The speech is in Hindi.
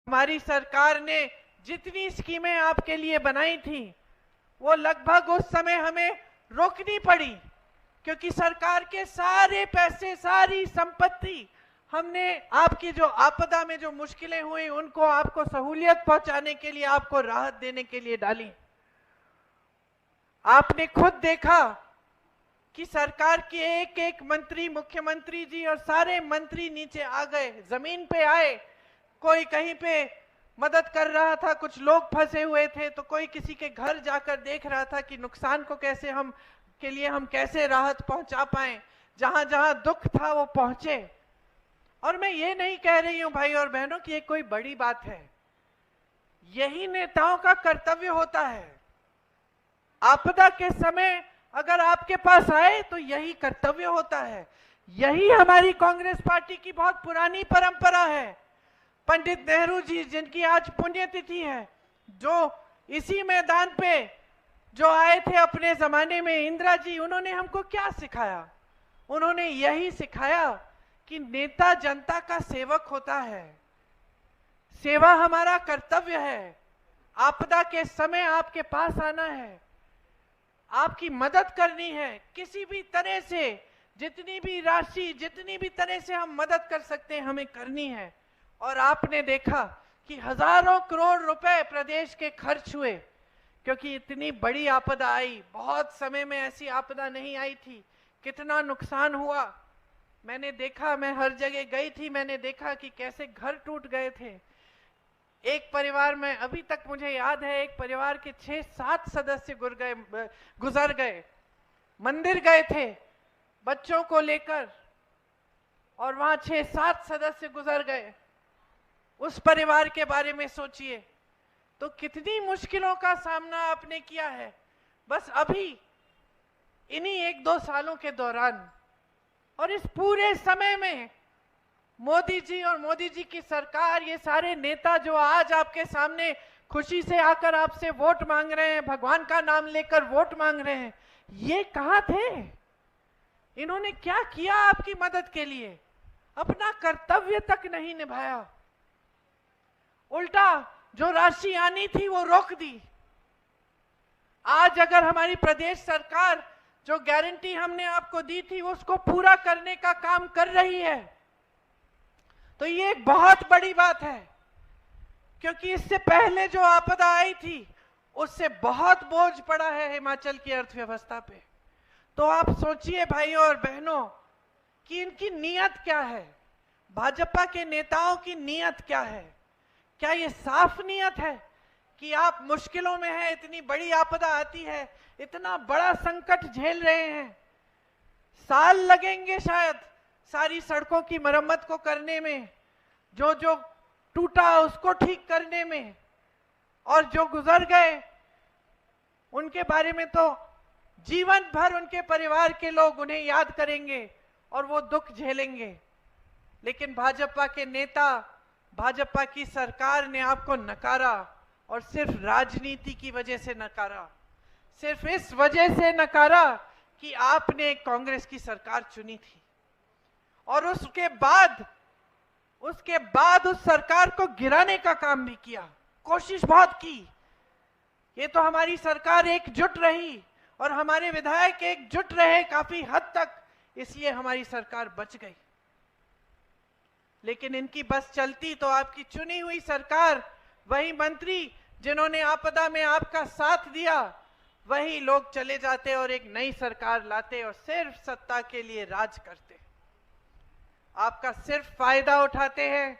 हमारी सरकार ने जितनी स्कीमें आपके लिए बनाई थी वो लगभग उस समय हमें रोकनी पड़ी, क्योंकि सरकार के सारे पैसे, सारी संपत्ति हमने आपकी जो आपदा में जो मुश्किलें हुई उनको आपको सहूलियत पहुंचाने के लिए, आपको राहत देने के लिए डाली। आपने खुद देखा कि सरकार के एक एक मंत्री, मुख्यमंत्री जी और सारे मंत्री नीचे आ गए, जमीन पे आए। कोई कहीं पे मदद कर रहा था, कुछ लोग फंसे हुए थे तो कोई किसी के घर जाकर देख रहा था कि नुकसान को कैसे हम कैसे राहत पहुंचा पाए। जहां जहां दुख था वो पहुंचे। और मैं ये नहीं कह रही हूं भाई और बहनों कि ये कोई बड़ी बात है, यही नेताओं का कर्तव्य होता है। आपदा के समय अगर आपके पास आए तो यही कर्तव्य होता है। यही हमारी कांग्रेस पार्टी की बहुत पुरानी परंपरा है। पंडित नेहरू जी, जिनकी आज पुण्यतिथि है, जो इसी मैदान पे जो आए थे अपने जमाने में, इंदिरा जी, उन्होंने हमको क्या सिखाया? उन्होंने यही सिखाया कि नेता जनता का सेवक होता है, सेवा हमारा कर्तव्य है। आपदा के समय आपके पास आना है, आपकी मदद करनी है, किसी भी तरह से, जितनी भी राशि, जितनी भी तरह से हम मदद कर सकते हैं हमें करनी है। और आपने देखा कि हजारों करोड़ रुपए प्रदेश के खर्च हुए, क्योंकि इतनी बड़ी आपदा आई, बहुत समय में ऐसी आपदा नहीं आई थी। कितना नुकसान हुआ मैंने देखा, मैं हर जगह गई थी, मैंने देखा कि कैसे घर टूट गए थे। एक परिवार में अभी तक मुझे याद है, एक परिवार के 6-7 सदस्य गुजर गए। मंदिर गए थे बच्चों को लेकर और वहां 6-7 सदस्य गुजर गए। उस परिवार के बारे में सोचिए तो कितनी मुश्किलों का सामना आपने किया है बस अभी इन्हीं 1-2 सालों के दौरान। और इस पूरे समय में मोदी जी और मोदी जी की सरकार, ये सारे नेता जो आज आपके सामने खुशी से आकर आपसे वोट मांग रहे हैं, भगवान का नाम लेकर वोट मांग रहे हैं, ये कहां थे? इन्होंने क्या किया आपकी मदद के लिए? अपना कर्तव्य तक नहीं निभाया, उल्टा जो राशि आनी थी वो रोक दी। आज अगर हमारी प्रदेश सरकार जो गारंटी हमने आपको दी थी उसको पूरा करने का काम कर रही है तो ये एक बहुत बड़ी बात है, क्योंकि इससे पहले जो आपदा आई थी उससे बहुत बोझ पड़ा है हिमाचल की अर्थव्यवस्था पे। तो आप सोचिए भाइयों और बहनों कि इनकी नीयत क्या है, भाजपा के नेताओं की नीयत क्या है? क्या ये साफ नीयत है कि आप मुश्किलों में हैं, इतनी बड़ी आपदा आती है, इतना बड़ा संकट झेल रहे हैं, साल लगेंगे शायद सारी सड़कों की मरम्मत को करने में, जो जो टूटा उसको ठीक करने में, और जो गुजर गए उनके बारे में तो जीवन भर उनके परिवार के लोग उन्हें याद करेंगे और वो दुख झेलेंगे। लेकिन भाजपा के नेता, भाजपा की सरकार ने आपको नकारा, और सिर्फ राजनीति की वजह से नकारा। सिर्फ इस वजह से नकारा कि आपने कांग्रेस की सरकार चुनी थी और उसके बाद उस सरकार को गिराने का काम भी किया, कोशिश बहुत की। ये तो हमारी सरकार एकजुट रही और हमारे विधायक एकजुट रहे काफी हद तक, इसलिए हमारी सरकार बच गई। लेकिन इनकी बस चलती तो आपकी चुनी हुई सरकार, वही मंत्री जिन्होंने आपदा में आपका साथ दिया, वही लोग चले जाते और एक नई सरकार लाते और सिर्फ सत्ता के लिए राज करते, आपका सिर्फ फायदा उठाते हैं।